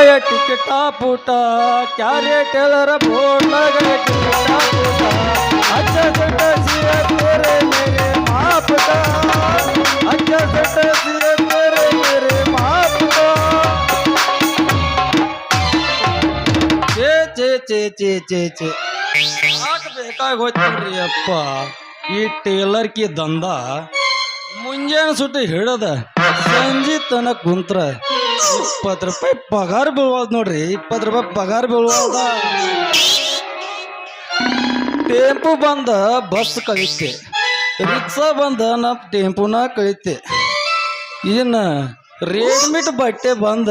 लगाया टिकटा फूटा क्या रे टेलर बोर्ड लगाया टिकटा फूटा अच्छा सटा सिया तेरे मेरे माप का अच्छा सटा सिया तेरे मेरे माप का चे ಬೇಕಾಗಿ ಹೋಗ್ತೀರಿ ಅಪ್ಪ ಈ ಟೇಲರ್ ಕಿ ದಂಧ ಮುಂಜಾನೆ ಸುಟ್ಟು ಹಿಡದ ಸಂಜೆ ತನಕ ಕುಂತ್ರ 20 ರೂಪಾಯಿ ಪಗಾರ ಬೀಳ್ವಾದ ನೋಡ್ರಿ 20 ರೂಪಾಯಿ ಪಗಾರ ಬೀಳ್ವಾದ ಟೆಂಪು ಬಂದ ಬಸ್ ಕಳಿತೆ ರಿಕ್ಷಾ ಬಂದ ನಮ್ಮ ಟೆಂಪುನ ಕಳಿತೆ ಇನ್ನು ರೇಡ್ಮಿಟ್ ಬಟ್ಟೆ ಬಂದ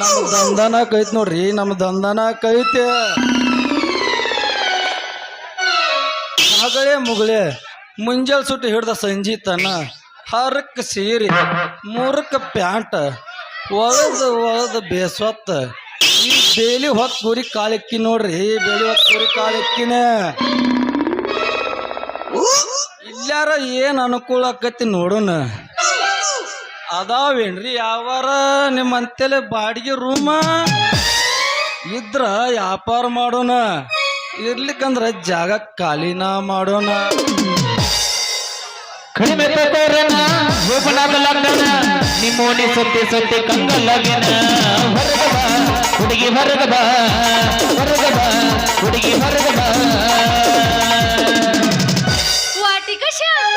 ನಮ್ಮ ದಂಧನ ಕೈತ್ ನೋಡ್ರಿ ನಮ್ಮ ದಂಧನ ಕೈತೆ ಮಗಳೇ ಮುಗಳೇ ಮುಂಜಾನೆ ಸುಟ್ಟು ಹಿಡ್ದ ಸಂಜೆ ತನ ಹರಕ್ಕೆ ಸೀರೆ ಮೂರಕ್ಕೆ ಪ್ಯಾಂಟ್ ಒಳದ ಬೇಸೊತ್ತ ಈ ಬೇಲಿ ಹೊತ್ತು ಕುರಿ ಕಾಲೆಕ್ಕಿ ನೋಡ್ರಿ ಬೇಲಿ ಹೊತ್ತು ಕುರಿ ಕಾಲೆಕ್ಕಿನ ಇಲ್ಲಾರ ಏನು ಅನುಕೂಲ ಆಕತಿ ನೋಡೋಣ ಅದಾವೇನ್ರಿ ಯಾವಾರ ನಿಮ್ಮ ಅಂತೆಲೆ ಬಾಡಿಗೆ ರೂಮ ಇದ್ರ ವ್ಯಾಪಾರ ಮಾಡೋಣ ಇರ್ಲಿಕ್ಕಂದ್ರ ಜಾಗ ಖಾಲಿನ ಮಾಡೋಣ ಕಡಿಮೆ ತಗೋರನ ಹೋಗಲಾಗಲಾಗನ ನಿಮ್ಮೋನಿ ಸೊತ್ತೆ ಸೊತ್ತೆ ಕಂಗಲಾಗಿನ ಹೊರಗ ಬಾ ಹುಡುಗಿ ಹೊರಗ ಬಾ ಹೊರಗ ಬಾ ಹುಡುಗಿ ಹೊರಗ ಬಾ ವಾಟಿಕ ಶಾಪ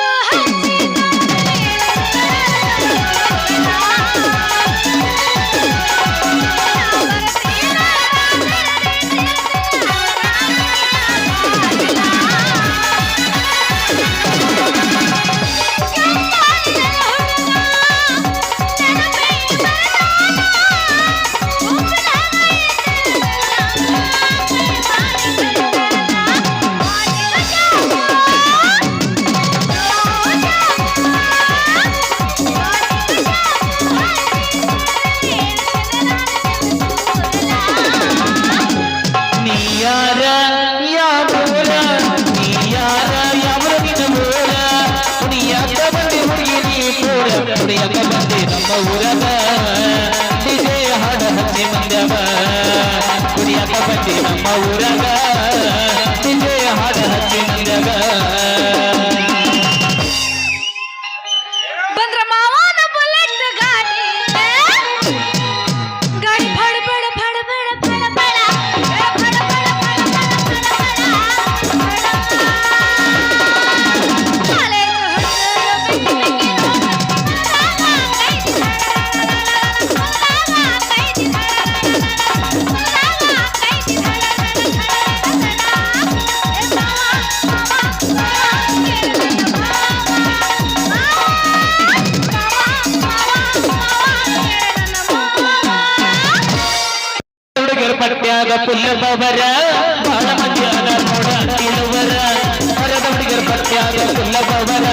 ನಮ್ಮ ಊರಾಗ ನಿಜೆ ಹಾಡ ಹಚ್ಚಿ ನಂದ್ಯಾಗ ಬಂದ್ರ ಮಾವನ ಬುಲೆಟ್ ಗಾಡಿ ಗಾಡಿ ಫಡ ಫಡ ಫಡ ಫಡ ಫಡ ಫಡ ಪಟ್ಟ್ಯಾಗ ಪುಲ್ಲಬವರ ಬಹಳ ಮಂದಿ ಅದ ನೋಡ ಕೇಳುವರ ಹೊರದ ಹುಡುಗರ ಪಟ್ಟ್ಯಾಗ ಪುಲ್ಲಬವರ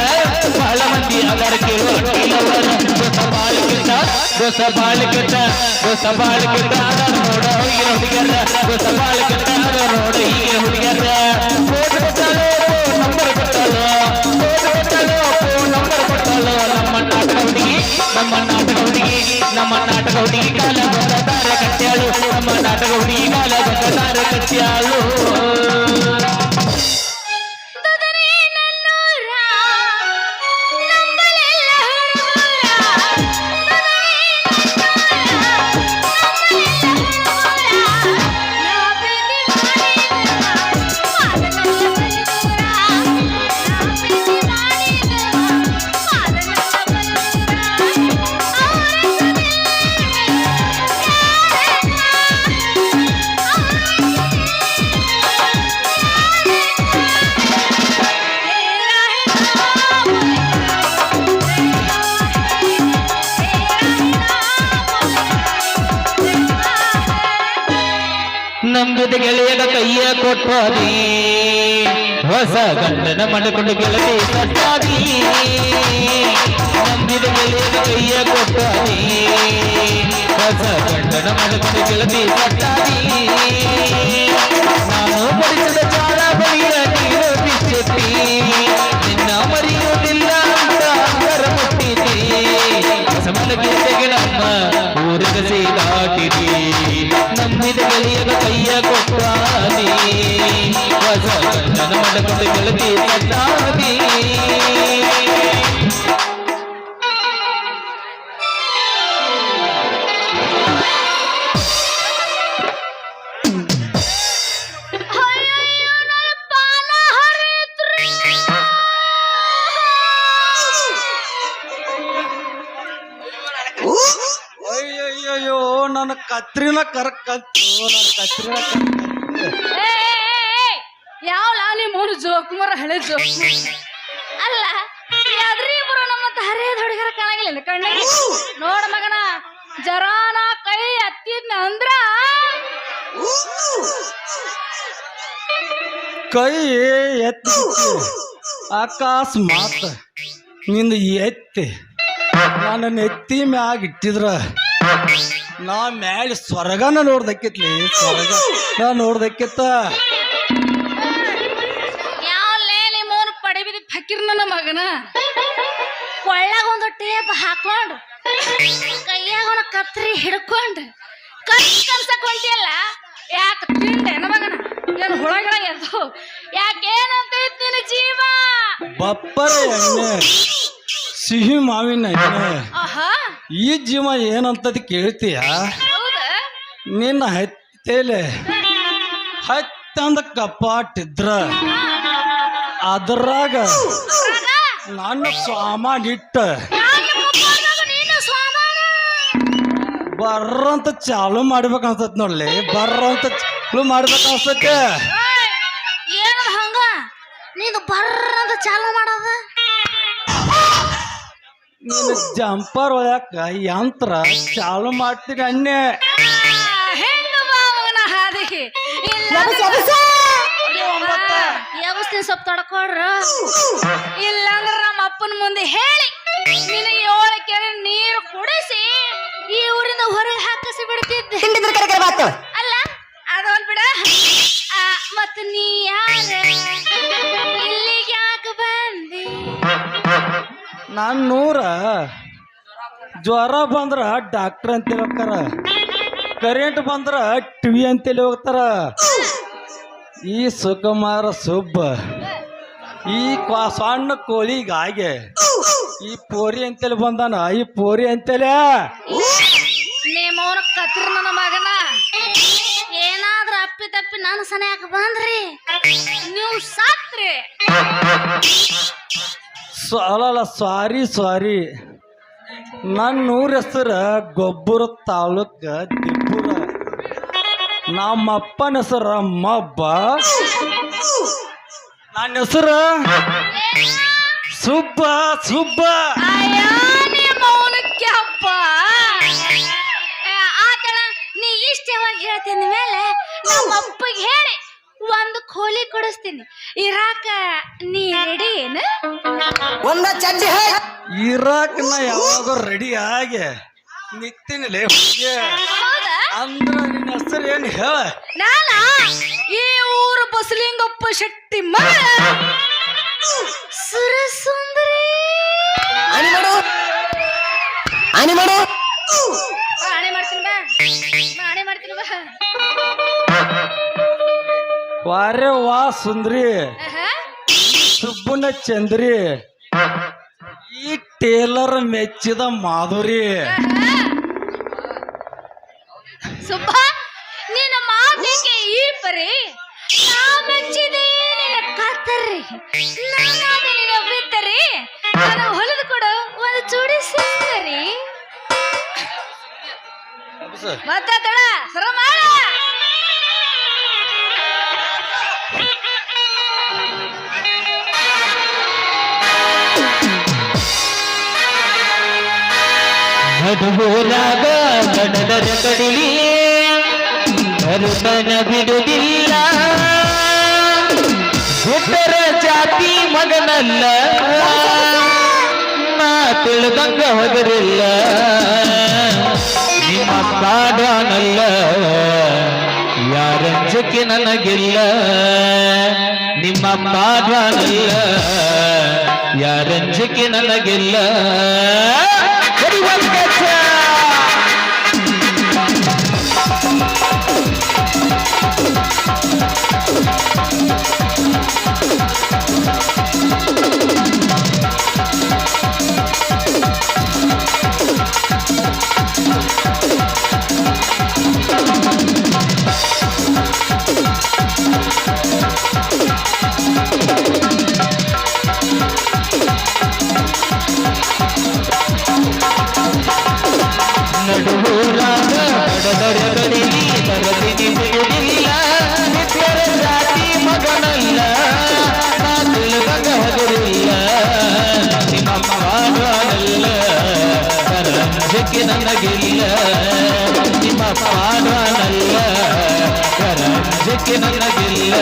ಬಹಳ ಮಂದಿ ಅದರ ಕೇಳುವ ಕೇಳುವರ ದೋಸ ಬಾಳಿಕೆಟ್ಟ ಅದ ನೋಡ ಈಗಿನ ಹುಡುಗರ ದೋಸ ಬಾಳಿಕೆಟ್ಟ ಅದ ನೋಡ ಈಗಿನ ಹುಡುಗರ ಫೋನ್ ಕೊಟ್ಟಾಲೋ ನಂಬರ್ ಕೊಟ್ಟಾಲೋ ನಂಬರ್ ಕೊಟ್ಟಾಲೋ ನಮ್ಮ ನಾಟಕ ಹುಡುಗಿ ಕಾಲ ಬಂದಾರ ಕಟ್ಟ್ಯಾಳು ನಮ್ಮ ನಾಟಕ ಹುಡುಗಿ ಕಾಲ ಬಂದಾರ ಕಟ್ಟ್ಯಾಳು ನಂಬಿದ ಗೆಳೆಯದ ಕೈಯ ಕೊಟ್ಟಾದಿ ಹೊಸ ಗಂಡನ ಮಾಡಿಕೊಂಡು ಗೆಳತಿ ಕಟ್ಟಾದಿ ನಂಬಿದ ಗೆಳೆಯದ ಕೈಯ ಕೊಟ್ಟಾದಿ ಹೊಸ ಗಂಡನ ಮಾಡಿಕೊಂಡು ಗೆಳತಿ ಕಟ್ಟಾದಿ ನಾನು ಬಡಿಸಿದ ಚಾಳ ಬಳಿಯ ನೀರು ಬಿಚ್ಚೆತ್ತಿ ನಿನ್ನ ಮರೆಯುವುದಿಲ್ಲ ಅಂತ ಅಂತರ ಮುಟ್ಟಿದ್ದಿ ಹೊಸ ಮಲಗಿದ್ದೆಗೆ ನಮ್ಮ ಊರಿಗೆ ದಾಟಿದಿ ಹುಟ್ಟಿದ ಗೆಳೆಯಗ ಕೈಯ ಕೊಟ್ಟಾದಿ ಹೊಸ ನನ್ನ ಮಡಕೊಂಡು ಗೆಳತಿ ತಟ್ಟಾದಿ ಅಯ್ಯಯ್ಯೋ ನನ್ನ ಕತ್ರಿನ ಕರ್ಕಂತು ನನ್ನ ಕತ್ರಿನ ಯಾವಲ ನಿಮ್ಮ ಮೂರು ಜೋಕುಮಾರ ಹಳೆ ಜೋಕು ಅಲ್ಲ ಯಾವ್ದ್ರಿ ಇಬ್ರು ನಮ್ಮ ದಾರಿಯದ ಹುಡುಗರ ಕಾಣಾಗಿಲ್ಲ ಕಣ್ಣಿಗೆ ನೋಡ ಮಗನ ಜರಾನ ಕೈ ಹತ್ತಿದ್ನ ಅಂದ್ರ ಕೈ ಎತ್ತಿ ಅಕಸ್ಮಾತ್ ನಿಂದು ಎತ್ತಿ ನನ್ನ ನೆತ್ತಿ ಮ್ಯಾಗ ಇಟ್ಟಿದ್ರ ನಾ ಮ್ಯಾಲ ಸ್ವರ್ಗನ ನೋಡ್ದಕ್ಕಿತ್ಲಿ ಸ್ವರ್ಗ ನಾ ನೋಡ್ದಕ್ಕಿತ್ತ ಯಾವಲೇ ನಿಮ್ಮವನು ಪಡಿಬಿದ ಫಕೀರ್ ನನ್ನ ಮಗನ ಕೊಳ್ಳಾಗ ಒಂದು ಟೇಪ್ ಹಾಕೊಂಡು ಕೈಯಾಗ ಒಂದು ಕತ್ರಿ ಹಿಡ್ಕೊಂಡು ಕನ್ಸಕ್ ಹೊಂಟಿಯಲ್ಲ ಯಾಕೆ ತಿಂದೆ ಮಗನ ಏನು ಹುಳಗಳ ಎದ್ದು ಯಾಕೇನಂತ ನಿನ್ನ ಜೀವ ಬಪ್ಪರ ಎಣ್ಣೆ ಸಿಹಿ ಮಾವಿನ ಎಣ್ಣೆ ಆಹಾ ಈ ಜೀವ ಏನಂತದ್ ಕೇಳ್ತೀಯ ಹೌದಾ ನಿನ್ನ ಹತ್ತೇಲೆ ಹತ್ತಂದ ಕಪಾಟಿದ್ರ ಅದ್ರಾಗ ನನ್ನ ಸಾಮಾನ್ ಇಟ್ಟ ನೀನು ಸ್ವಾಮಾನ ಬರ್ರಂತ ಚಾಲು ಮಾಡ್ಬೇಕು ಅನ್ಸತ್ ನೋಡ್ಲಿ ಬರ್ರಂತ ಚಾಲು ಮಾಡ್ಬೇಕು ಅನ್ಸತ್ತೆ ಏನದ ಹಂಗ ನೀನು ಬರ್ರಂತ ಚಾಲು ಮಾಡೋದ ನೀನು ಜಂಪರ್ ಒಳಕ ಯಂತ್ರ ಚಾಲು ಮಾಡ್ತೀನಿ ಅಣ್ಣೆ ಹೆಂಗ ಬಾವನ ಹಾದಿ ಯಾವಸ್ತಿ ಸ್ವಲ್ಪ ತಡ್ಕೊಡ್ರ ಇಲ್ಲಾಂದ್ರ ನಮ್ಮ ಅಪ್ಪನ ಮುಂದೆ ಹೇಳಿ ನಿನಗೆ 7 ಕೆರೆ ನೀರು ಕುಡಿಸಿ ಈ ಊರಿಂದ ಹೊರಗೆ ಹಾಕಿಸಿ ಬಿಡ್ತಿದ್ದೆ ಅಲ್ಲ ಅದೊಂದ್ ಬಿಡ ಮತ್ತ ನೀ ಯಾರ ಇಲ್ಲಿಗೆ ಯಾಕೆ ಬಂದಿ ನಾನು ನೂರ ಜ್ವರ ಬಂದ್ರ ಡಾಕ್ಟರ್ ಅಂತೇಳಿ ಹೋಗ್ತಾರ ಕರೆಂಟ್ ಬಂದ್ರ ಟಿವಿ ಅಂತೇಳಿ ಹೋಗ್ತಾರ ಈ ಸುಕುಮಾರ ಸುಬ್ಬ ಈ ಸಣ್ಣ ಕೋಳಿಗಾಗೆ ಈ ಪೋರಿ ಅಂತೇಳಿ ಬಂದಾನ ಈ ಪೋರಿ ಅಂತೇಳಿ ನಿಮ್ಮವನ ಕತ್ರ ನನ್ನ ಮಗನ ಏನಾದ್ರೂ ಅಪ್ಪಿ ತಪ್ಪಿ ನಾನು ಸನ್ಯಾಕ ಬಂದ್ರಿ ನೀವು ಸಾತ್ರಿ ಅಲ್ಲ ಸಾರಿ ನನ್ನ ಊರ ಹೆಸರು ಗೊಬ್ಬರ ತಾಲೂಕ ದಿಬ್ಬುರ ನಮ್ಮಪ್ಪನ ಹೆಸರು ಮಬ್ಬ ನನ್ನ ಹೆಸರು ಸುಬ್ಬ ಅಯ್ಯೋ ನಿಮ್ಮವನಕ್ಕೆ ಹಬ್ಬ ಆತಳ ನೀ ಇಷ್ಟವಾಗಿ ಹೇಳ್ತೀನಿ ಮೇಲೆ ನಮ್ಮ ಅಪ್ಪಗೆ ಹೇಳಿ ಒಂದು ಕೋಲಿ ಕೊಡಿಸ್ತೀನಿ ಇರಾಕ ನೀ ರೆಡಿ ಏನು ಇರಾಕ್ ನಾ ಯಾವಾಗ ರೆಡಿ ಆಗಿ ನಿಂತಿನಿಲೇ ಹುಡುಗಿ ಹೌದಾ ಅಂದ್ರ ನಿನ್ನ ಹೆಸರು ಏನು ಹೇಳ ನಾನಾ ಈ ಊರು ಬಸಲಿಂಗಪ್ಪ ಶೆಟ್ಟಿ ಮಗ ಸುರಸುಂದರಿ ಆನಿ ಮಾಡು ಆಣೆ ಮಾಡ್ತೀನಿ ಬಾ ವಾರೆ ವಾ ಸುಂದ್ರಿ ಆಹಾ. ಸುಬ್ಬನ ಚಂದ್ರಿ ಈ ಟೇಲರ್ ಮೆಚ್ಚಿದ ಮಾಧುರಿ ಸುಬ್ಬ ನಿನ್ನ ಮಾತಿಗೆ ಈ ಪರಿ ನಾ ಮೆಚ್ಚಿದೆ ನಿನ್ನ ಕಾತರಿ ನಾನಾದ ನಿನ್ನ ಬಿತ್ತರಿ ನಾನು ಹೊಲಿದು ಕೊಡು ಒಂದು ಚೂಡಿ ಸಿಗ್ತರಿ ಮತ್ತೆ ತಡ ಸರ ಮಾಡ ನಡುವೂರಾಗ ನಡೆದರ ಕಡಿಲಿ ಬರುತನ ಬಿಡುವುದಿಲ್ಲ ಉತ್ತರ ಜಾತಿ ಮಗನಲ್ಲ ನಾ ತಿಳಿದಂಗ ಹೋಗರಿಲ್ಲ ನಿಮ್ಮ ಕಾಡನಲ್ಲ ಯಾರಂಜಕ್ಕೆ ನನಗಿಲ್ಲ ನಿಮ್ಮ ಕಾಡನಲ್ಲ ಯಾರಂಜಕ್ಕೆ ನನಗಿಲ್ಲ Everyone gets ಮಾಡುವನಲ್ಲ ಕರಂಜಕ್ಕೆ ನನಗಿಲ್ಲ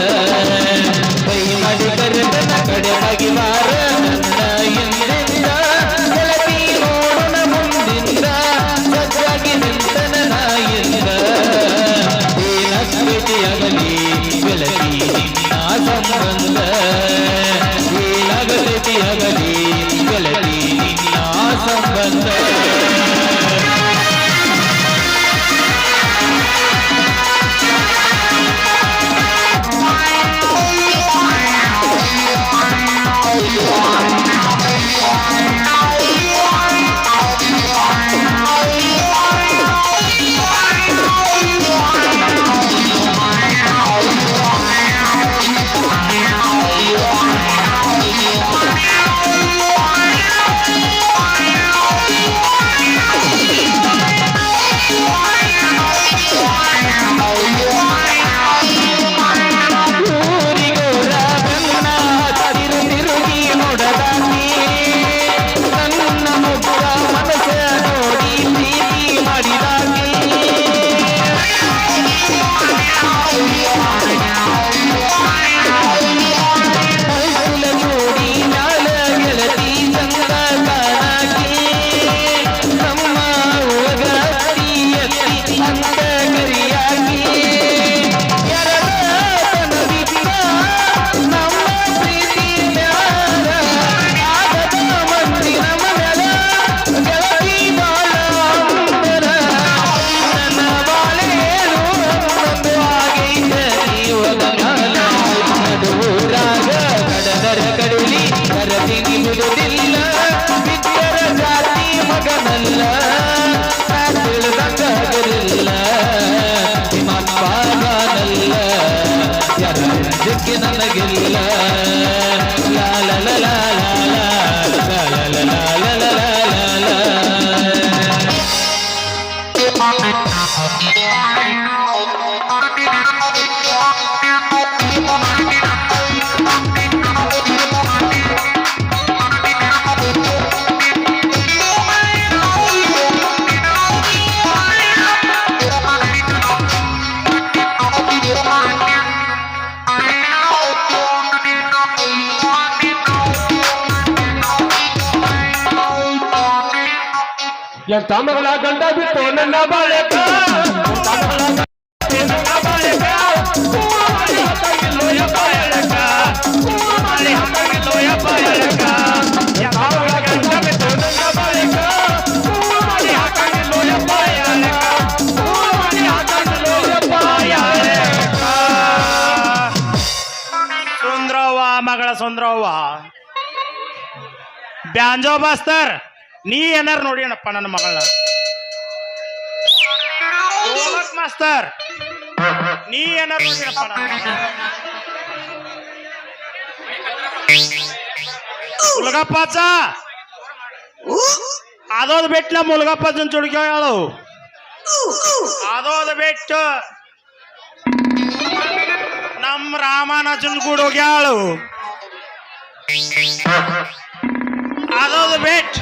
ಕೈ ಮಾಡಿ ಕರೆದನ ಕಡೆಯಾಗಿ ಬಾರ ನನ್ನ ಹಿಂದಿಂದ ಗೆಳತಿ ನೋಡೋಣ ಮುಂದಿಂದ ಸಜ್ಜಾಗಿ ನಿಂತನ ನಾಯಿಂದ ಏನಾಗಬೇಟಿಯಾಗಲಿ ಗೆಳತಿ ನಿನ್ನ ಸಂಬಂಧ ಏನಾಗಬೇಟಿಯಾಗಲಿ ಗೆಳತಿ ನಿನ್ನ ಸಂಬಂಧ ನನಗಿಲ್ಲ ಲಾ ಲಾ ಲಾ ಲಾ ಲಾ ಲಾ ಲಾ ಲಾ ಲಾ ಲಾ ಲಾ ಲಾ ಎಂತ ಮಗಳ ಗಂಡ ಬಿಟ್ಟು ನನ್ನ ಬಾಳೆಕ ಸುಂದ್ರವ್ವ ಮಗಳ ಸುಂದ್ರವ್ವ ಬ್ಯಾಂಜೋ ಬಾಸ್ತರ್ ನೀ ಏನಾರು ನೋಡಿ ಏನಪ್ಪ ನನ್ನ ಮಗಳನ್ನ ಮಾಸ್ತರ್ ನೀ ಏನಾರು ನೋಡಿನಪ್ಪ ಮುಲ್ಗಪ್ಪಾಚ ಅದೋದು ಬಿಟ್ಲ ಮುಲ್ಗಪ್ಪನ ಚುಡುಕಿ ಹೇಳು ಅದೋದು ಬಿಟ್ಟು ನಮ್ಮ ರಾಮನಜನ್ ಕೂಡ ಹೋಗ್ಯಾಳು ಅದೋದು ಬಿಟ್ಟು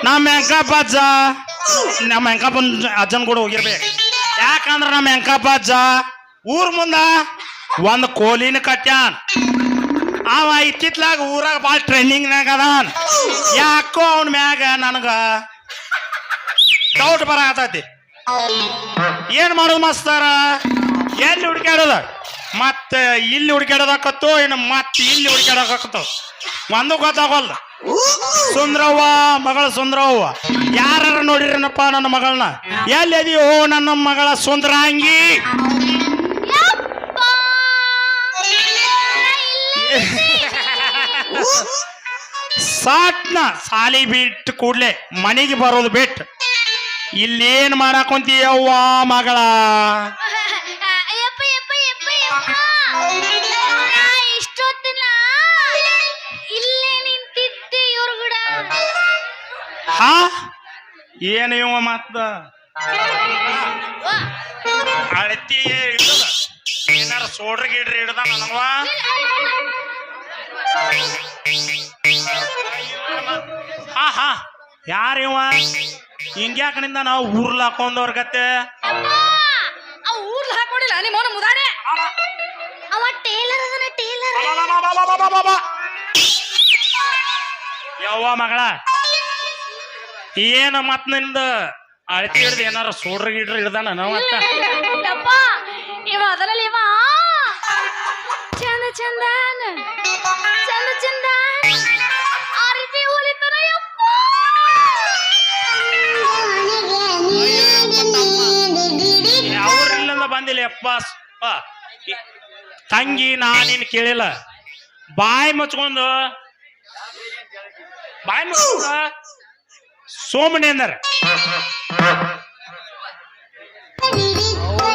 ನಮ್ಮ ಹೆಂಕಪ್ಪ ಅಜ್ಜ ನಮ್ಮ ಹೆಂಕಪ್ಪನ ಅಜ್ಜನ ಕೂಡ ಹೋಗಿರ್ಬೇಕು ಯಾಕಂದ್ರೆ ನಮ್ಮ ಹೆಂಕಪ್ಪ ಅಜ್ಜ ಊರ್ ಮುಂದ ಒಂದು ಕೋಲಿನ ಕಟ್ಯಾನ್ ಅವ ಇತ್ತಿತ್ಲಾಗ ಊರಾಗ ಭಾಳ ಟ್ರೆಂಡಿಂಗ್ನಾಗ ಅದಾನ ಯಾಕೋ ಅವನ ಮ್ಯಾಗ ನನಗ ಡೌಟ್ ಬರತೈತಿ ಏನ್ ಮಾಡೋದು ಮಾಸ್ತಾರ ಎಲ್ಲಿ ಹುಡುಕ್ಯಾಡೋದ ಮತ್ತೆ ಇಲ್ಲಿ ಹುಡುಕ್ಯಾಡೋದಾಕತ್ತು ಏನು ಮತ್ತೆ ಇಲ್ಲಿ ಹುಡುಕ್ಯಾಡೋಕಾಕತ್ತು ಒಂದು ಗೊತ್ತಾಗಲ್ಲ ಸುಂದ್ರವ್ವ ಮಗಳ ಸುಂದ್ರವ್ವ ಯಾರ ನೋಡಿರನಪ್ಪ ನನ್ನ ಮಗಳನ್ನ ಎಲ್ಲಿ ಅದೀಯೋ ನನ್ನ ಮಗಳ ಸುಂದ್ರಾಂಗಿ ಸಾಟ್ನ ಸಾಲಿ ಬಿಟ್ಟು ಕೂಡ್ಲೆ ಮನೆಗೆ ಬರೋದು ಬಿಟ್ಟು ಇಲ್ಲೇನ್ ಮಾಡಾಕೊಂತೀಯವ್ವ ಮಗಳ ಹಾ ಏನು ಇವ ಮತ್ತ ಅಳತಿ ಇಡದ ಏನಾರ ಸೋಡ್ರಿ ಗಿಡ್ರಿ ಹಿಡ್ದ ನನಗವ ಹಾ ಹಾ ಯಾರಿವ ಹಿಂಗ್ಯಾಕನಿಂದ ನಾವು ಊರ್ಲ್ ಹಾಕೊಂಡವ್ರ ಗತ್ತೆ ಆ ಊರ್ಲ್ ಹಾಕೊಂಡಿಲ್ಲ ನಿಮ್ಮವನ ಮುದಾನೆ ಅವ ಟೇಲರ್ ಅದನ ಟೇಲರ್ ಯವ್ವ ಮಗಳ ಏನ ಮತ್ ನಿಂದ ಅಳತಿ ಹಿಡ್ದು ಏನಾರ ಸೋಡ್ರ ಗಿಡ್ರ ಹಿಡ್ದಾನ ನಾವತ್ತ ಯಪ್ಪ ಇವ ಅದರಲ್ಲಿ ಇವ ಚಂದ ಚಂದಾನ ಚಂದ ಚಂದಾನ ಆ ರೀತಿ ಹೊಲಿತಾನ ಯಪ್ಪ ಅವ್ರಿಲ್ಲಿಂದ ಬಂದಿಲ್ಲ ಯಪ್ಪ ತಂಗಿ ನಾನೇನು ಕೇಳಿಲ್ಲ ಬಾಯಿ ಮುಚ್ಕೊಂಡು ಸೋಮಣಿ ಅಂದಾರ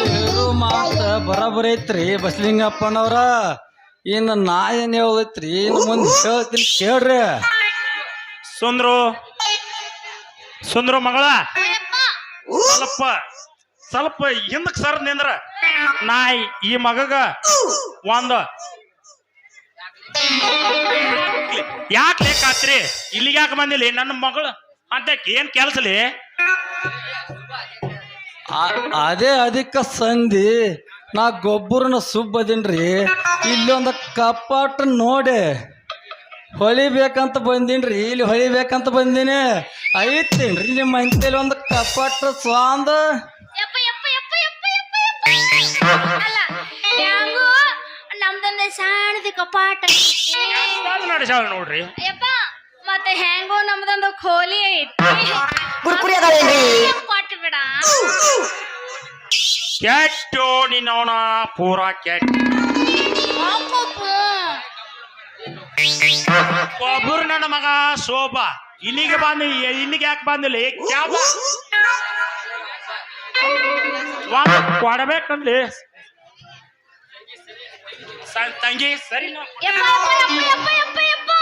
ಹೇಳು ಮಾತ ಬರಾಬರಿ ಐತ್ರಿ ಬಸ್ಲಿಂಗಪ್ಪನವ್ರ ಇನ್ನು ನಾ ಏನ್ ಹೇಳ್ದೈತ್ರಿ ಇನ್ನು ಮುಂದೆ ಹೇಳ್ತೀನಿ ಕೇಳ್ರಿ. ಸುಂದ್ರು ಮಗಳ ಸ್ವಲ್ಪ ಹಿಂದಕ್ ಸರ್ ನಿಂದ್ರ ನಾ ಈ ಮಗಗ ಒಂದ ಯಾಕೆ ಲೇಕಾತ್ರಿ ಇಲ್ಲಿಗೆ ಯಾಕೆ ಬಂದಿಲ್ಲ ನನ್ನ ಮಗಳು ಅಂತ ಏನ್ ಕೆಲ್ಸಲಿ ಅದೇ ಅದಕ್ಕ ಸಂಧಿ ನಾ ಗೊಬ್ಬರನ ಸುಬ್ಬದೀನ್ರಿ ಇಲ್ಲೊಂದು ಕಪಾಟ ನೋಡಿ ಹೊಳಿಬೇಕಂತ ಬಂದೀನ್ರಿ ಇಲ್ಲಿ ಹೊಳಿಬೇಕಂತ ಬಂದೀನಿ ಐತೇನ್ರಿ ನಿಮ್ಮ ಅಂತೇಲಿ ಒಂದು ಕಪಾಟ ಸ್ವಾಂದ ಯಪ್ಪ ಯಪ್ಪ ಯಪ್ಪ ಯಪ್ಪ ಯಪ್ಪ ಅಲ್ಲ ಹ್ಯಾಂಗೋ ನಮ್ದೊಂದು ಸಣ್ಣದ ಕಪಾಟ ನಡೆಸಾವ ನೋಡ್ರಿ ಯಪ್ಪ ಮತ್ತೆ ಹ್ಯಾಂಗೋ ನಮ್ದೊಂದು ಖೋಲಿ ಐತಿ ಕುರ್ಕುರಿ ಅದಾವೇನ್ರಿ ಕೊಟ್ಟು ಬಿಡ ಕೆಟ್ಟು ನಿನ್ನವನ ಪೂರಾ ಕೆಟ್ಟ ಒಬ್ಬರು ನನ್ನ ಮಗ ಶೋಭಾ ಇಲ್ಲಿಗೆ ಬಂದ ಇಲ್ಲಿಗೆ ಯಾಕೆ ಬಂದಿಲ್ಲ ಕ್ಯಾಬ ಕೊಡಬೇಕಂದ್ಲಿ ತಂಗಿ ಸರಿ ಯಪ್ಪ ಯಪ್ಪ ಯಪ್ಪ ಯಪ್ಪ ಯಪ್ಪ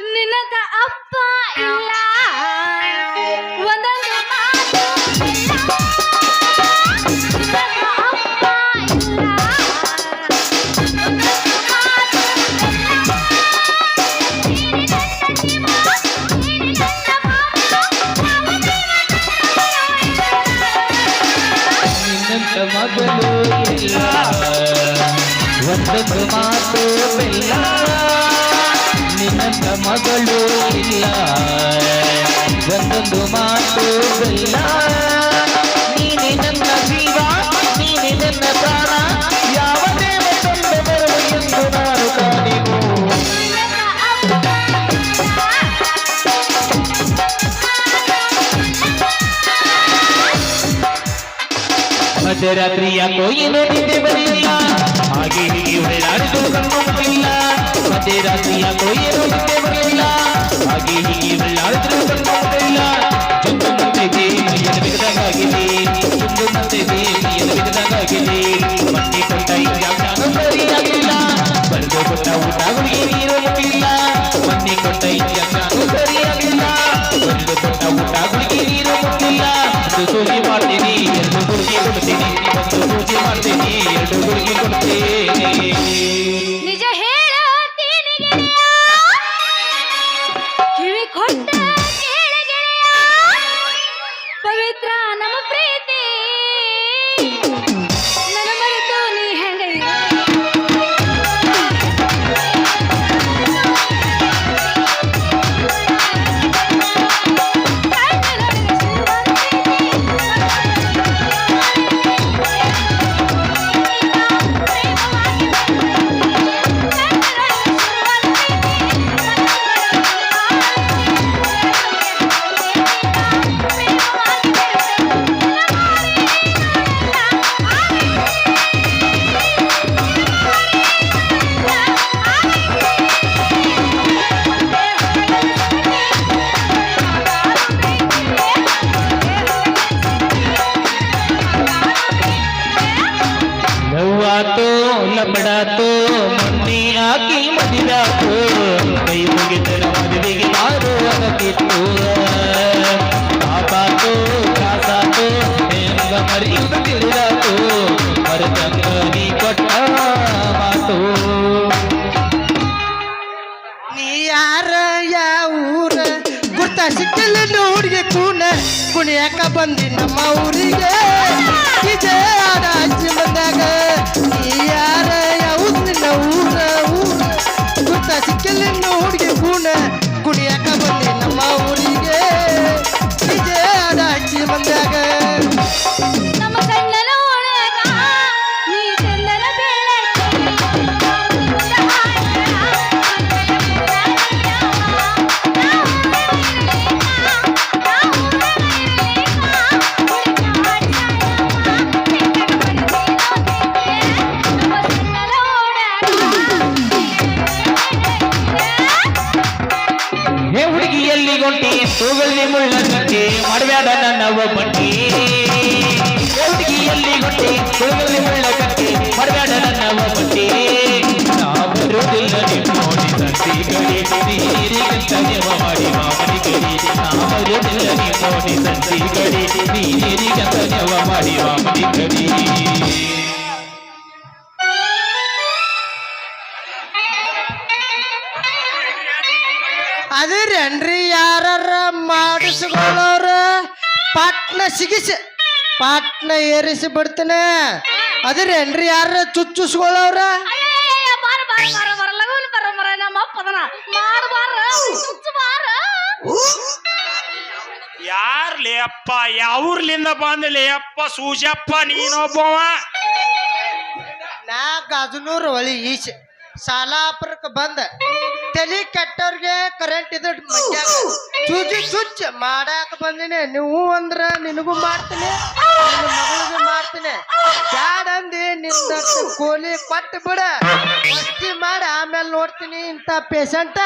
ನಿನ್ನದ ಅಪ್ಪ ಇಲ್ಲ ಒಂದೊಂದು ಮಾತು ಇಲ್ಲ. ನಿನ್ನದ ಅಪ್ಪ ಇಲ್ಲ ಒಂದೊಂದು ಮಾತು ಇಲ್ಲ. ನೀನು ನನ್ನ ಜೀವ, ನೀನು ನನ್ನ ಬಾಳು, ಯಾವ ನಿನ್ನಂತ ಮಗಳು ಇಲ್ಲ ಒಂದೊಂದು ಮಾತು ಬೆಲ್ಲ ನಿನ್ನಂತ ಮಗಳು ಇಲ್ಲ ಒಂದೊಂದು ಮಾತು ಬೆಲ್ಲ ನೀನೆ ನನ್ನ ಜೀವ ನೀನೆ ನನ್ನ ಪ್ರಾಣ ಯಾವ ದೇವ ತಂದ ಬರಲು ಎಂದು ನಾನು ಕಾಣಿವು ಮಧ್ಯರಾತ್ರಿ ಯಾಕೋ ಏನೋ ನಿದ್ದೆ ಬರಲಿಲ್ಲ ಹಾಗೆ ಹೀಗೆ ಹೊಡೆದಾಡಿದು ಕಣ್ಣು ಮುಟ್ಟಿಲ್ಲ ಮಧ್ಯರಾತ್ರಿ ಯಾಕೋ ಏನೋ ನಿದ್ದೆ ಬರಲಿಲ್ಲ ಹಾಗೆ ಹೀಗೆ ಹೊಡೆದಾಡಿದ್ರು ಕಣ್ಣು ಮುಟ್ಟಿಲ್ಲ ಚುಂದು ನಂತಿದೆ ಮೈಯನ್ನು ಬಿಗದಾಗಿದೆ ಚುಂದು ನಂತಿದೆ ಮೈಯನ್ನು ಬಿಗದಾಗಿದೆ ಮಟ್ಟಿ ಕೊಟ್ಟ ಇಂಜಾಕ್ಷನು ಸರಿಯಾಗಿಲ್ಲ ಬರೆದು ಕೊಟ್ಟ ಊಟ ಹುಡುಗಿ ನೀರು ಮುಟ್ಟಿಲ್ಲ ಮಣ್ಣಿ ಕೊಟ್ಟ ಇಂಜಾಕ್ಷನು ಸರಿಯಾಗಿಲ್ಲ ಬರೆದು ಕೊಟ್ಟ ಊಟ ಹುಡುಗಿ ನೀರು ಮುಟ್ಟಿಲ್ಲ ಒಂದು ಸೂಜಿ ಮಾಡ್ತೀನಿ ಎರಡು ಹುಡುಗಿ ಕೊಡ್ತೀನಿ ಒಂದು ಸೂಜಿ ಮಾಡ್ತೀನಿ ಎರಡು ಹುಡುಗಿ ಕೊಡ್ತೀನಿ ನಿಜ ಹೇಳುತ್ತೀನಿ ಗೆಳೆಯ ಕಿವಿ ಕೊಟ್ಟ ಕೇಳು ಗೆಳೆಯ ಪವಿತ್ರ ನಮ್ಮ ಪ್ರೀತಿ ನನ್ನ ಮರೆತು ನೀ ಹೆಂಗ ಲವ್ವಾತೋ ಲಪಡಾತೋ ಮೊನ್ನೆ ಹಾಕಿ ಮದಿರಾತೋ ಕೈ ಮುಗಿದರ ಮದುವೆಗೆ ಮಾರು ಅಗತಿತ್ತು ಪಾಪಾತೋ ಕಾಸಾತೋ ಹೆಂಗ ಮರಿಯುವುದು ತಿಳಿದಾತೋ ಮರತಂಗ ನೀ ಕೊಟ್ಟ ಮಾತು ನೀ ಯಾರ ಯಾವ ಊರ ಗುರ್ತ ಸಿಕ್ಕಲ್ಲ ಬಂದಿ ನಮ್ಮ ಊರಿಗೆ ಇದೇ ಆಡ ಹಚ್ಚಿ ಬಂದಾಗ ನೀ ಯಾರ ಯಾವ್ದು ನಿನ್ನ ಊರ ಗುರ್ತ ಸಿಕ್ಕಿಲ್ಲ ನಿನ್ನ ಹುಡುಗಿ ಕುಣಿಯಾಕ ಬಂದಿ ನಮ್ಮ ಊರಿಗೆ ಇದೇ ಆಡ ಹಚ್ಚಿ ಬಂದಾಗ ನಮ್ಮ ಕಣ್ಣನ ಒಳಗ ನೀ ಚಂದನ ಹೇ ಹುಡುಗಿ ಎಲ್ಲಿ ಗೊಂಟಿ ತೂಗಲ್ಲಿ ಮುಳ್ಳ ಕಟ್ಟಿ ಮಾಡಬೇಡ ನನ್ನವ ಪಟ್ಟಿ ಹೇ ಹುಡುಗಿ ಎಲ್ಲಿ ಗೊಂಟಿ ತೂಗಲ್ಲಿ ಮುಳ್ಳ ಕಟ್ಟಿ ಮಾಡಬೇಡ ನನ್ನವ ಪಟ್ಟಿ ನಾ ಬರುವುದಿಲ್ಲ ನಿನ್ನೋಡಿ ಸಂತಿ ಗಡಿ ನೀರಿಗಂತ ನೆವ ಮಾಡಿ ಮಾಮನಿ ಗಡಿ ನಾ ಬರುವುದಿಲ್ಲ ನಿನ್ನೋಡಿ ಸಂತಿ ಗಡಿ ನೀರಿಗಂತ ನೆವ ಮಾಡಿ ಮಾಮನಿ ಗಡಿ ಅದೇನ್ರಿ ಯಾರ ಮಾಡಿಸ್ಕೊಳ್ಳೋರ ಪಾಟ್ನ ಸಿಗಿಸಿ ಪಾಟ್ನ ಏರಿಸಿ ಬಿಡ್ತಾನೆ ಅದೇನ್ರಿ ಯಾರ ಚುಚ್ಚಿಸ್ಕೊಳ್ಳೋರ ಬಾರ ಬಾರ ಬಾರ ಬಾರ ಲಗೂನ್ ಬರ ಮರ ನಮ್ಮ ಅಪ್ಪದನ ಮಾಡು ಬಾರ ಸುಚ್ಚು ಬಾರ ಯಾರ್ಲಿ ಅಪ್ಪ ಯಾವ್ರಲಿಂದ ಬಂದಿಲ್ಲ ಅಪ್ಪ ಸೂಜಪ್ಪ ನೀನೊಬ್ಬವ ನಾ ಗಾಜನೂರು ಒಳಿ ಈಚೆ ಸಾಲಾಪುರಕ್ಕೆ ಬಂದ ತಲೆ ಕೆಟ್ಟವ್ರಿಗೆ ಕರೆಂಟ್ ಇದ್ ಮಂಡ್ಯಾಗ ಚುಚ್ಚ ಮಾಡಾಕ ಬಂದಿನಿ ನೀವು ಅಂದ್ರ ನಿನಗೂ ಮಾಡ್ತೀನಿ ನಿನ್ನ ಮಗಳಿಗೂ ಮಾಡ್ತೀನಿ ಬ್ಯಾಡ ಅಂದಿ ನಿಂದ ಕೋಲಿ ಕೊಟ್ಟು ಬಿಡ ವಸ್ತಿ ಮಾಡಿ ಆಮೇಲೆ ನೋಡ್ತೀನಿ ಇಂಥ ಪೇಷಂಟ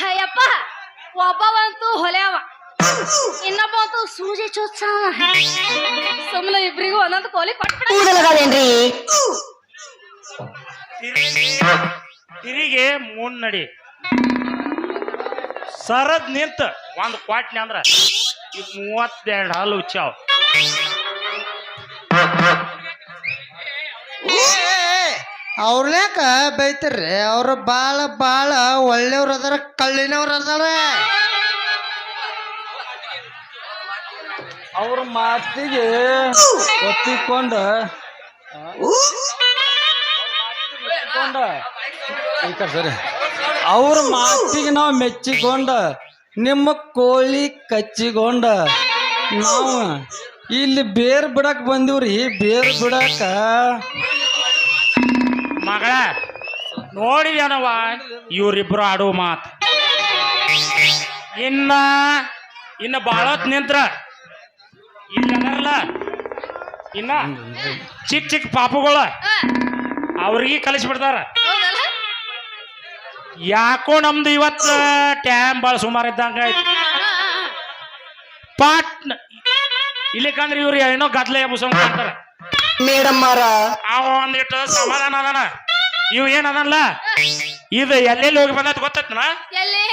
ಅಯ್ಯಪ್ಪ ಒಬ್ಬವಂತೂ ಹೊಲೆಯವ ಇನ್ನೊಬ್ಬಂತೂ ಸೂಜಿ ಚುಚ್ಚಾವ ಸುಮ್ಮನೆ ಇಬ್ರಿಗೂ ಒಂದೊಂದು ಕೋಲಿ ಕೊಟ್ಬಿಡೇನ್ರಿ ತಿರಿಗೆ ಮುನ್ನಡಿ ಸರದ್ ನಿಂತ ಒಂದ್ ಕ್ವಾಟ್ನಿ ಅಂದ್ರ ಈಗ 32 ಹಲ್ಲು ಉಚ್ಚಾವ್ ಅವ್ರನ್ಯಾಕ ಬೈತಾರ್ರಿ ಅವ್ರು ಬಾಳ ಒಳ್ಳೆಯವ್ರ ಅದಾರ ಕಳ್ಳಿನವ್ರ ಅದಾರ ಅವ್ರ ಮಾತಿಗೆ ಒತ್ತಿಕೊಂಡ ಸರಿ ಅವ್ರ ಮಾತಿಗೆ ನಾವು ಮೆಚ್ಚಿಕೊಂಡ ನಿಮ್ಮ ಕೋಳಿ ಕಚ್ಚಿಕೊಂಡ ನಾವು ಇಲ್ಲಿ ಬೇರ್ ಬಿಡಕ್ ಬಂದಿವ್ರಿ ಬೇರ್ ಬಿಡಾಕ ಮಗಳ ನೋಡಿದ್ಯಾನವ ಇವ್ರಿಬ್ರು ಆಡೋ ಮಾತು ಇನ್ನ ಬಾಳತ್ ನಿಂತ್ರ ಇಲ್ಲ ಇನ್ನ ಚಿಕ್ಕ ಪಾಪುಗಳ ಅವ್ರಿಗೆ ಕಲಿಸ್ಬಿಡ್ತಾರ ಯಾಕೋ ನಮ್ದು ಇವತ್ತು ಟ್ಯಾಮ್ ಭಾಳ ಸುಮಾರು ಇದ್ದಂಗ ಐತಿ ಪಾಟ್ ಇಲ್ಲಿಕಂದ್ರೆ ಇವ್ರು ಏನೋ ಗದ್ಲೆ ಮುಸಂಗ್ ಮಾಡ್ತಾರ ಮೇಡಮ್ ಅವ ಒಂದಿಟ್ಟು ಸಮಾಧಾನ ಅದಾನ ಇವ್ ಏನ್ ಅದಲ್ಲ ಇದು ಎಲ್ಲೆಲ್ಲಿ ಹೋಗಿ ಬಂದತ್ ಗೊತ್ತತ್ನ ಎಲ್ಲಿ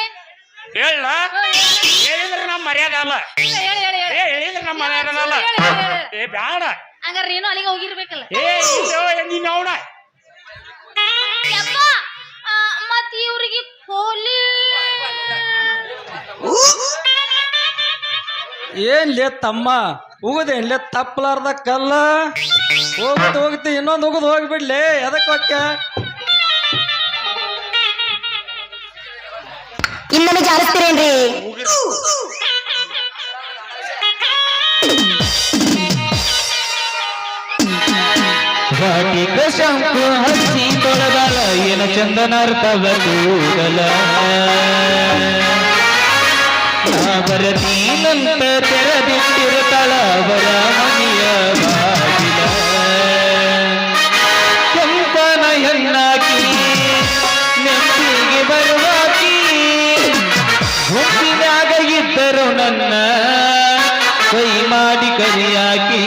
ಹೇಳ ಹೇಳಿದ್ರೆ ನಮ್ಮ ಮರ್ಯಾದೆ ಅಲ್ಲ ಹೇಳಿದ್ರೆ ನಮ್ಮ ಮರ್ಯಾದೆ ಅಲ್ಲ ಏ ಬ್ಯಾಡ ಹಂಗಾರ ನೀನು ಅಲ್ಲಿಗೆ ಹೋಗಿರ್ಬೇಕಲ್ಲ ನೀನ್ ಅವನ ಮತ್ ಇವ್ರಿಗೆ ಕೋಲಿ ಏನ್ಲೇ ತಮ್ಮ ಉಗದೇನ್ಲೇ ತಪ್ಪಲಾರ್ದ ಕಲ್ಲ ಹೋಗ್ತಿ ಇನ್ನೊಂದು ಉಗದ್ ಹೋಗ್ಬಿಡ್ಲಿ ಎದಕ್ಕೆ ಹೊಕ್ಕ ಇನ್ನೊಂದು ಜಾರಿಸ್ತೀರೇನ್ರಿ ಘಾಟಿಕ ಶಂಕು ಹಚ್ಚಿ ತೊಳೆದಳ ಏನ ಚಂದನಾರ್ಥವ ಕೂಡಲ ಬರತೀನಂತ ತೆರೆದಿಟ್ಟಿರುತ್ತಳ ಅವರ ಮನೆಯ ಬಾಗಿಲ ಕೆಂಪನ ಹೆಣ್ಣಾಕಿ ನೆತ್ತಿಗೆ ಬರುವಾಕಿ ಗುಂಪಿನಾಗ ಇದ್ದರು ನನ್ನ ಕೈ ಮಾಡಿ ಕರಿಯಾಕಿ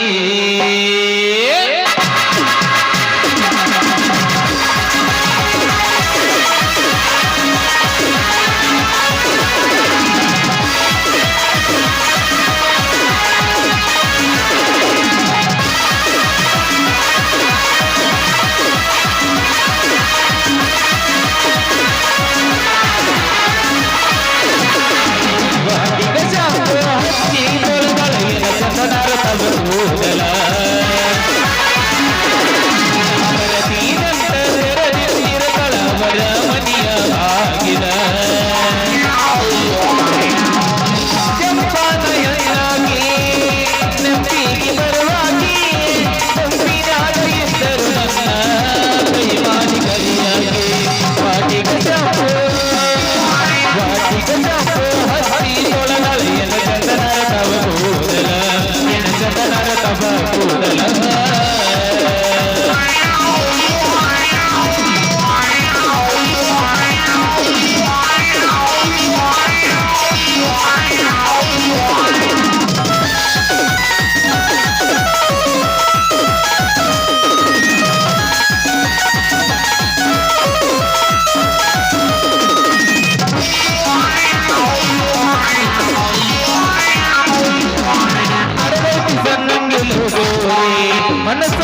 ಗೋರಿ ಮನಸ್ಸ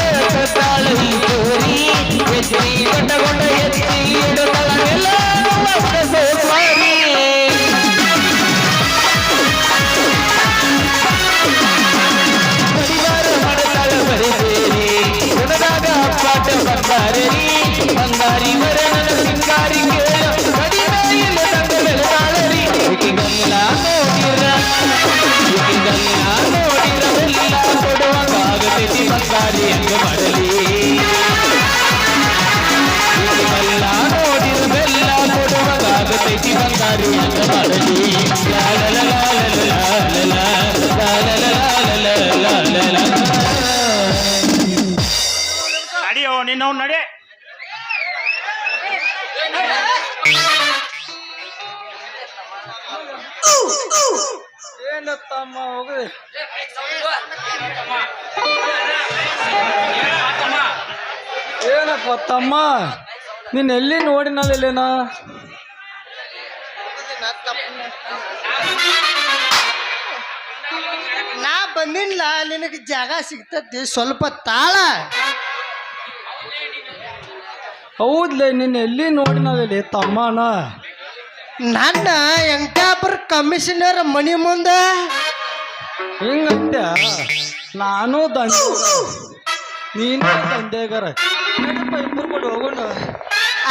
ತಾಳಿ ಗೋರಿ ಎಚ್ಚರಿ ಗಂಡಗೊಂಡ ಎತ್ತಿ ಇಡುತ್ತಲ ಎಲ್ಲ ಸೋಸ್ವಾರಿ ಪರಿವಾರ ಮಾಡತಾಳ ಬರೆದೇರಿ ಗುಣದಾಗ ಪಾಠ ಬಂದಾರಿ ಬಂಗಾರಿ ಬರ ನನ್ನ ಸಿಂಗಾರಿ ಕೇಳ ಕಡಿಮೆಯಿಂದ ತಂಗ ಬೆಳೆದಾಳರಿ ಈಕಿಗಲ್ಲ ನೋಡಿರ ಬೆಲ್ಲ ಕೊಡುವಂಗಾಗತೈತಿ ಬಂಗಾರಿ ಹಂಗ ಮಾಡಲಿ ಈಕಿಗಲ್ಲ ನೋಡಿರ ಬೆಲ್ಲ ಕೊಡುವಂಗಾಗತೈತಿ ಬಂಗಾರಿ ಹಂಗ ಮಾಡಲಿ ನಡಿಯೋ ನಿನ್ನವ್ ನಡೆ ಏನು ತಮ್ಮ ಹೋಗ್ರಿ ಏನಪ್ಪ ತಮ್ಮ ನೀನ್ ಎಲ್ಲಿ ನೋಡಿನಲ್ಲೇನ ನಾ ಬಂದಿಲ್ಲ ನಿನಗೆ ಜಾಗ ಸಿಗ್ತತಿ ಸ್ವಲ್ಪ ತಾಳ ಹೌದ್ಲೇ ನೀನ್ ಎಲ್ಲಿ ನೋಡಿನಲ್ಲೇ ತಮ್ಮನ ನನ್ನ ಎಂಕಾಪುರ ಕಮಿಷನರ್ ಮನಿ ಮುಂದ ಹಿಂಗಂತ ನಾನು ದಂಧೆ ನೀನು ದಂಧೆಗಾರ ನಡೀಪ ಇಬ್ಬರು ಕೂಡ ಹೋಗೋಣ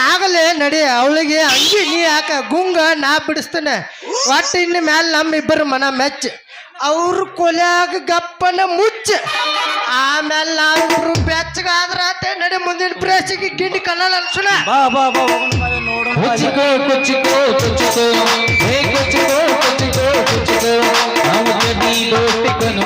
ಆಗಲೇ ನಡಿ ಅವಳಿಗೆ ಅಂಗಿ ನೀ ಹಾಕ ಗುಂಗ ನಾ ಬಿಡಿಸ್ತೇನೆ ಒಟ್ಟು ಇನ್ನು ಮ್ಯಾಲ ನಮ್ಮಿಬ್ಬರು ಮನ ಮೆಚ್ಚ ಅವ್ರ ಕೊಲ್ಯಾಗ ಗಪ್ಪನ ಮುಚ್ಚ ಆಮೇಲೆ ನಾವಿಬ್ರು ಬೆಚ್ಚಗಾದ್ರ ಆತೆ ನಡಿ ಮುಂದಿನ ಪ್ರೇಸಿಗೆ ಗಿಂಡಿ ಕನ್ನಡ ಅನ್ಸುಣ ಬಾ ಬಾ ಬಾ ಹೋಗೋಣ ಬಾರೆ ನೋಡೋಣ ಕುಚ್ಚಿಕೋ ಕುಚ್ಚಿಕೋ ಕುಚ್ಚಿಕೋ ಹೇ ಕುಚ್ಚಿಕೋ ಕುಚ್ಚಿಕೋ ಕುಚ್ಚಿಕೋ ನಾವು ಜಡಿ ದೋಸ್ತಿಕನು